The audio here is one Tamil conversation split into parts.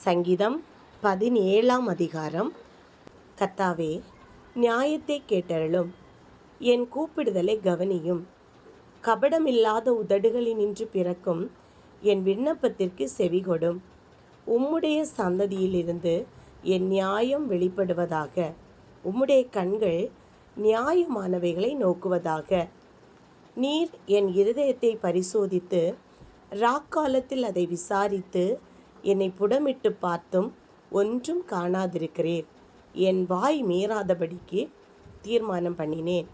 சங்கீதம் 17ஆம் அதிகாரம். கர்த்தாவே, நியாயத்தை கேட்டருளும், என் கூப்பிடுதலை கவனியும். கபடமில்லாத உதடுகளினின்று பிறக்கும் என் விண்ணப்பத்திற்கு செவிகொடும். உம்முடைய சந்ததியிலிருந்து என் நியாயம் வெளிப்படுவதாக. உம்முடைய கண்கள் நியாயமானவைகளை நோக்குவதாக. நீர் என் இருதயத்தை பரிசோதித்து ராக்காலத்தில் அதை விசாரித்து என்னை புடமிட்டு பார்த்தும் ஒன்றும் காணாதிருக்கிறீர். என் வாய் மீறாதபடிக்கு தீர்மானம் பண்ணினேன்.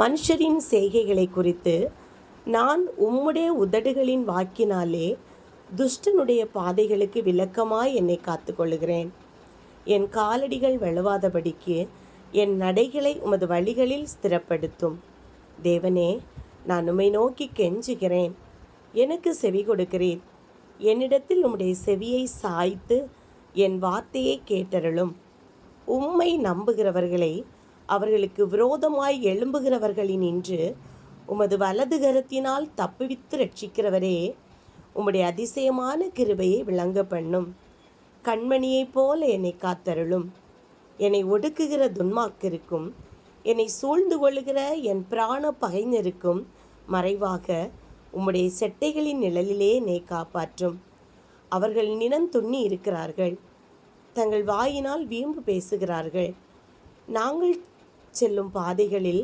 மனுஷரின் செய்கைகளை குறித்து நான் உம்முடைய உதடுகளின் வாக்கினாலே துஷ்டனுடைய பாதைகளுக்கு விலக்கமாய் என்னை காத்துக்கொள்ளுகிறேன். என் காலடிகள் வழுவாதபடிக்கு என் நடைகளை உமது வழிகளில் ஸ்திரப்படுத்தும். தேவனே, நான் உம்மை நோக்கி கெஞ்சுகிறேன், எனக்கு செவி கொடுக்கிறீர். என்னிடத்தில் உம்முடைய செவியை சாய்த்து என் வார்த்தையை கேட்டருளும். உம்மை நம்புகிறவர்களை அவர்களுக்கு விரோதமாய் எழும்புகிறவர்களினின்று உமது வலது கரத்தினால் தப்புவித்து ரட்சிக்கிறவரே, உம்முடைய அதிசயமான கிருபையை விளங்க பண்ணும். கண்மணியைப் போல என்னை காத்தருளும். என்னை ஒடுக்குகிற துன்மார்க்கருக்கும் என்னை சூழ்ந்து கொள்ளுகிற என் பிராண பகைஞருக்கும் மறைவாக உம்முடைய செட்டைகளின் நிழலிலே என்னை காப்பாற்றும். அவர்கள் நினந்துண்ணி இருக்கிறார்கள், தங்கள் வாயினால் வீம்பு பேசுகிறார்கள். நாங்கள் செல்லும் பாதைகளில்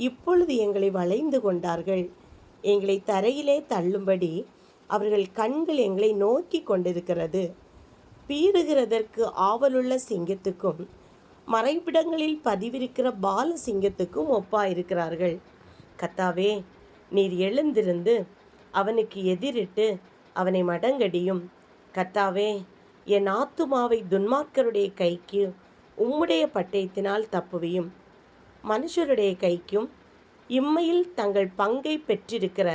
இப்பொழுது எங்களை வளைந்து கொண்டார்கள். எங்களை தரையிலே தள்ளும்படி அவர்கள் கண்கள் எங்களை நோக்கி கொண்டிருக்கிறது. பீறுகிறதற்கு ஆவலுள்ள சிங்கத்துக்கும் மறைவிடங்களில் பதிவிருக்கிற பால சிங்கத்துக்கும் ஒப்பாயிருக்கிறார்கள். கர்த்தாவே, நீர் எழுந்திருந்து அவனுக்கு எதிரிட்டு அவனை மடங்கடியும். கர்த்தாவே, என் ஆத்துமாவை துன்மார்க்கருடைய கைக்கு உம்முடைய பட்டயத்தினால் தப்புவியும். மனுஷருடைய கைக்கும் இம்மையில் தங்கள் பங்கை பெற்றிருக்கிற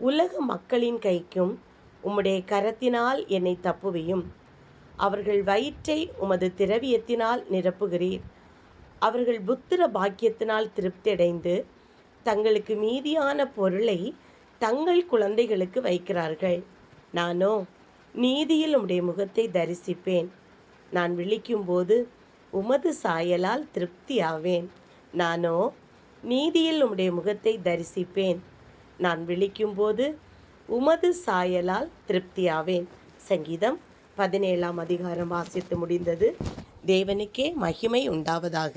உலக மக்களின் கைக்கும் உம்முடைய கரத்தினால் என்னை தப்புவியும். அவர்கள் வயிற்றை உமது திரவியத்தினால் நிரப்புகிறீர். அவர்கள் புத்திர பாக்கியத்தினால் திருப்தியடைந்து தங்களுக்கு மீதியான பொருளை தங்கள் குழந்தைகளுக்கு வைக்கிறார்கள். நானோ நீதியில் உம்முடைய முகத்தை தரிசிப்பேன். நான் விழிக்கும்போது உமது சாயலால் திருப்தியாவேன். நானோ நீதியில் உம்முடைய முகத்தை தரிசிப்பேன். நான் விழிக்கும்போது உமது சாயலால் திருப்தியாவேன். சங்கீதம் 17ஆம் அதிகாரம் வாசித்து முடிந்தது. தேவனுக்கே மகிமை உண்டாவதாக.